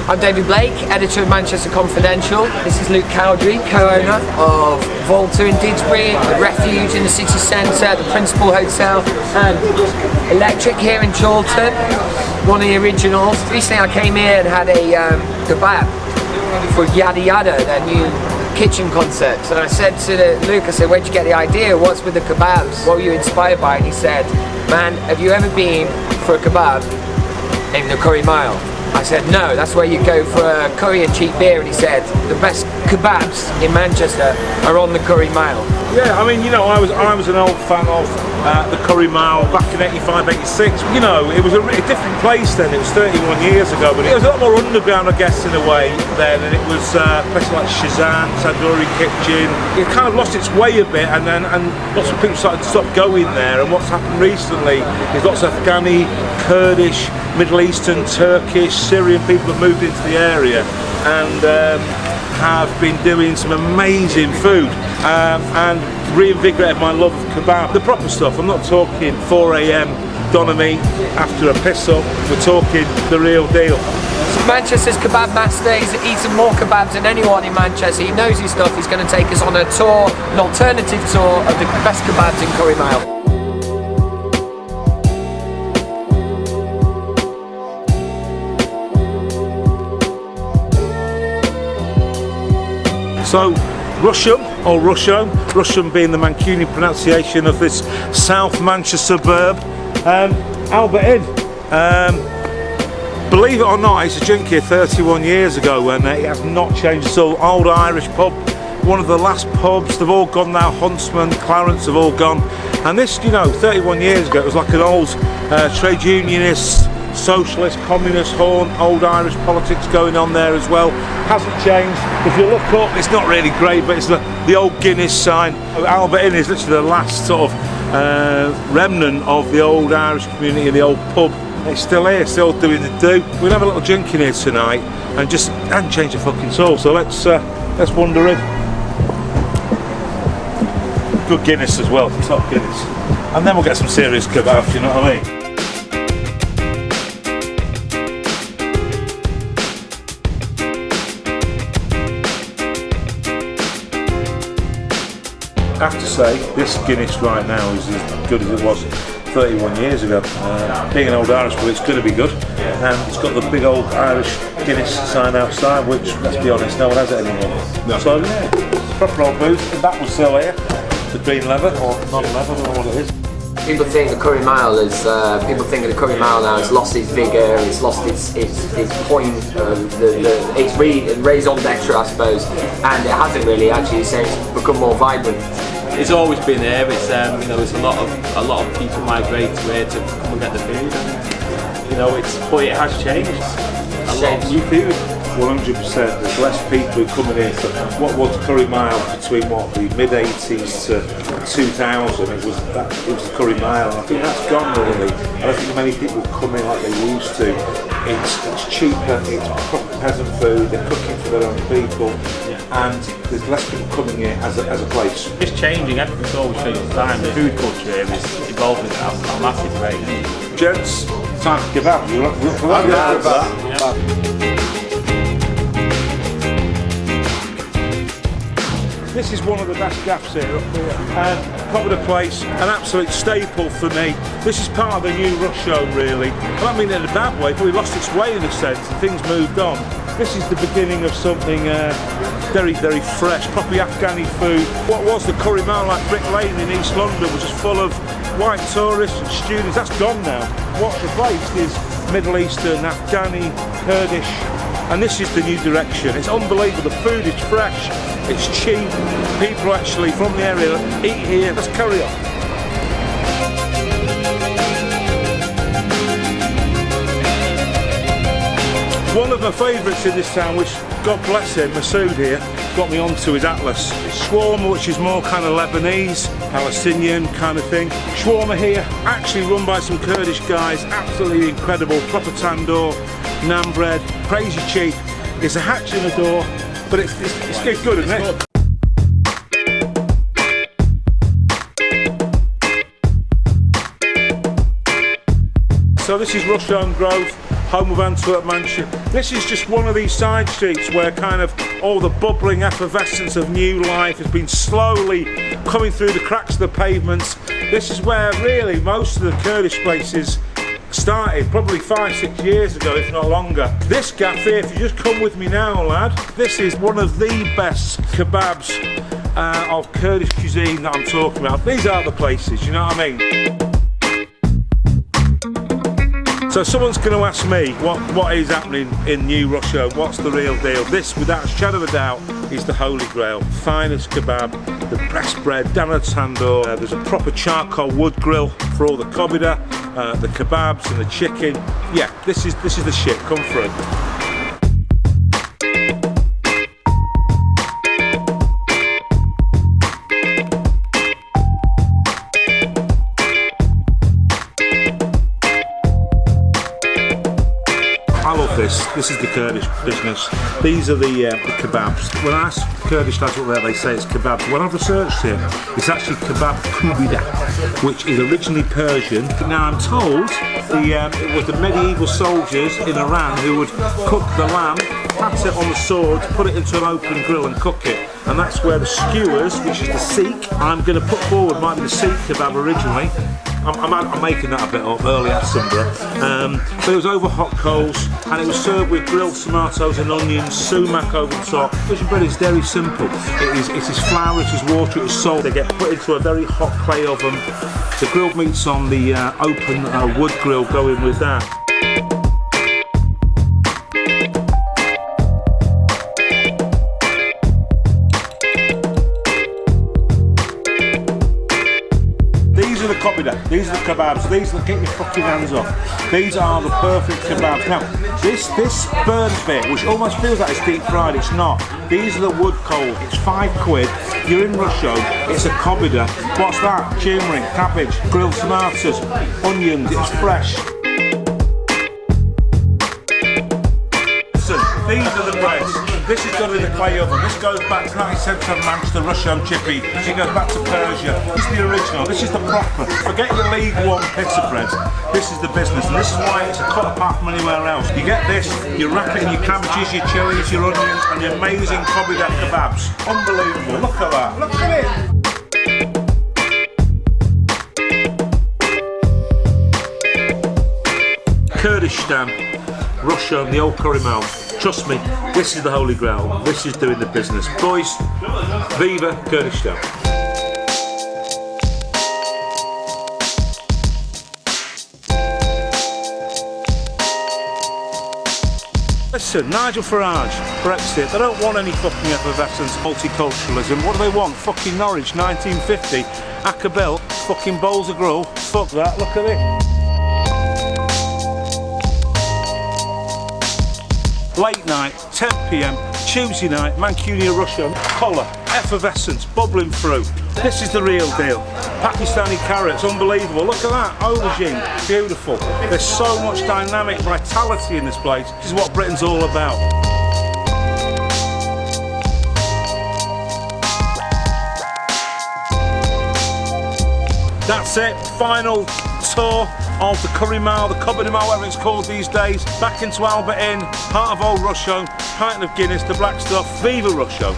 I'm David Blake, editor of Manchester Confidential. This is Luke Cowdery, co-owner of Volta in Didsbury, the Refuge in the city centre, the Principal Hotel, and Electric here in Chorlton, one of the originals. Recently I came here and had a kebab for Yada Yada, their new kitchen concept. And I said to Luke, I said, where'd you get the idea? What's with the kebabs? What were you inspired by? And he said, man, have you ever been for a kebab in the Curry Mile? I said, no, that's where you go for a curry and cheap beer. And he said, the best kebabs in Manchester are on the Curry Mile. Yeah, I mean, you know, I was an old fan of the Curry Mile back in 85, 86. You know, it was a different place then. It was 31 years ago, but it was a lot more underground, I guess, in a way then. And it was places like Shazam, Tandoori Kitchen. It kind of lost its way a bit, and lots of people started to stop going there. And what's happened recently is lots of Afghani, Kurdish, Middle Eastern, Turkish, Syrian people have moved into the area and have been doing some amazing food and reinvigorated my love of kebab. The proper stuff. I'm not talking 4 AM doner meat after a piss up. We're talking the real deal. Manchester's kebab master. He's eaten more kebabs than anyone in Manchester. He knows his stuff. He's going to take us on a tour, an alternative tour of the best kebabs in Curry Mile. So, Rusholme, or Rusholme being the Mancunian pronunciation of this South Manchester suburb, Albert Inn. Believe it or not, I used to drink here 31 years ago and it has not changed at all. Old Irish pub, one of the last pubs. They've all gone now. Huntsman, Clarence have all gone. And this, you know, 31 years ago, it was like an old trade unionist, socialist, communist horn, old Irish politics going on there as well. Hasn't changed. If you look up, it's not really great, but it's the old Guinness sign. Albert Inn is literally the last sort of remnant of the old Irish community, the old pub. It's still here, still doing the do. We'll have a little drink in here tonight and just change the fucking soul. So let's wander in. Good Guinness as well, top Guinness. And then we'll get some serious kebab, you know what I mean? I have to say, this Guinness right now is as good as it was 31 years ago. Being an old Irish, well, it's going to be good. And it's got the big old Irish Guinness sign outside, which, let's be honest, no one has it anymore. No. So yeah, it's proper old booze. And that was still here, the green leather, or non-leather, I don't know what it is. People think the Curry Mile is. People think the Curry Mile now has lost its vigour. It's lost its point. It's raison d'etre, I suppose, and it hasn't really. Actually, it's become more vibrant. It's always been there. It's you know, it's a lot of people migrate to here to come and get the food. And, you know, but it has changed. A lot of new food. 100%. There's less people coming in. What was Curry Mile between the mid 80s to 2000? It was the Curry Mile, and I think that's gone really. I don't think many people come in like they used to. It's cheaper. It's proper peasant food. They're cooking for their own people, and there's less people coming here as a place. It's changing. Everything's always changing. Time. The food culture here is evolving at a massive rate. Gents, time to give up. You look for that? This is one of the best gaffs here up here, and probably the place, an absolute staple for me. This is part of the new Rusholme really. I don't mean in a bad way, but we lost its way in a sense and things moved on. This is the beginning of something very, very fresh, properly Afghani food. What was the Curry Mile, like Brick Lane in East London, was just full of white tourists and students. That's gone now. What's replaced is Middle Eastern, Afghani, Kurdish, and this is the new direction. It's unbelievable. The food is fresh, it's cheap. People actually from the area eat here. Let's carry on. One of my favourites in this town, which God bless him, Masood here, got me onto his Atlas. It's shawarma, which is more kind of Lebanese, Palestinian kind of thing. Shawarma here, actually run by some Kurdish guys, absolutely incredible. Proper tandoor, naan bread, crazy cheap. It's a hatch in the door, but it's good, isn't it? So this is Rusholme Grove. home of Antwerp, Manchester. This is just one of these side streets where kind of all the bubbling effervescence of new life has been slowly coming through the cracks of the pavements. This is where really most of the Kurdish places started, probably 5-6 years ago, if not longer. This gaff here, if you just come with me now, lad, this is one of the best kebabs of Kurdish cuisine that I'm talking about. These are the places, you know what I mean? So someone's going to ask me what is happening in New Rusholme, what's the real deal? This, without a shadow of a doubt, is the holy grail. Finest kebab, the breast bread, down at tandoor. There's a proper charcoal wood grill for all the kobida, the kebabs and the chicken. Yeah, this is the shit, come through. I love this. This is the Kurdish business. These are the kebabs. When I ask Kurdish lads up there, they say it's kebabs. When I've researched it, it's actually kebab kubida, which is originally Persian. Now I'm told it was the medieval soldiers in Iran who would cook the lamb, pat it on the sword, put it into an open grill and cook it. And that's where the skewers, which is the Sikh, I'm going to put forward, might be the Sikh kebab originally. I'm making that a bit up early at but it was over hot coals and it was served with grilled tomatoes and onions, sumac over the top. Persian bread is very simple. It is flour, it is water, it is salt. They get put into a very hot clay oven. The grilled meat's on the open wood grill going with that. These are the kobida, these are the kebabs, these are, get your fucking hands off. These are the perfect kebabs. Now, this burnt bit, which almost feels like it's deep fried, it's not. These are the wood coals, it's £5. You're in Rusholme, it's a kobida. What's that? Turmeric, cabbage, grilled tomatoes, onions, it's fresh. Listen, these are the breads. This is done in the clay oven. This goes back to 19th century Manchester, Rusholme chippy. It goes back to Persia. This is the original. This is the proper. Forget your League One pizza bread. This is the business, and this is why it's a cut apart from anywhere else. You get this, you wrap it in your cabbages, your chilies, your onions, and your amazing kobida kebabs. Unbelievable. Look at that. Look at it. Kurdistan, Rusholme, the old curry mouth. Trust me, this is the holy grail. This is doing the business. Boys, viva Kurdistan. Listen, Nigel Farage, Brexit, they don't want any fucking effervescence, multiculturalism. What do they want? Fucking Norwich, 1950, Ackerbill, fucking bowls of gruel. Fuck that, look at it. Late night, 10 PM, Tuesday night, Mancunia Rusholme, colour, effervescence, bubbling through. This is the real deal. Pakistani carrots, unbelievable. Look at that, aubergine, beautiful. There's so much dynamic vitality in this place. This is what Britain's all about. That's it, final tour of the Curry Mile, the Kobida Mile, whatever it's called these days. Back into Albert Inn, part of Old Rusholme, pint of Guinness, the black stuff. Viva Rusholme.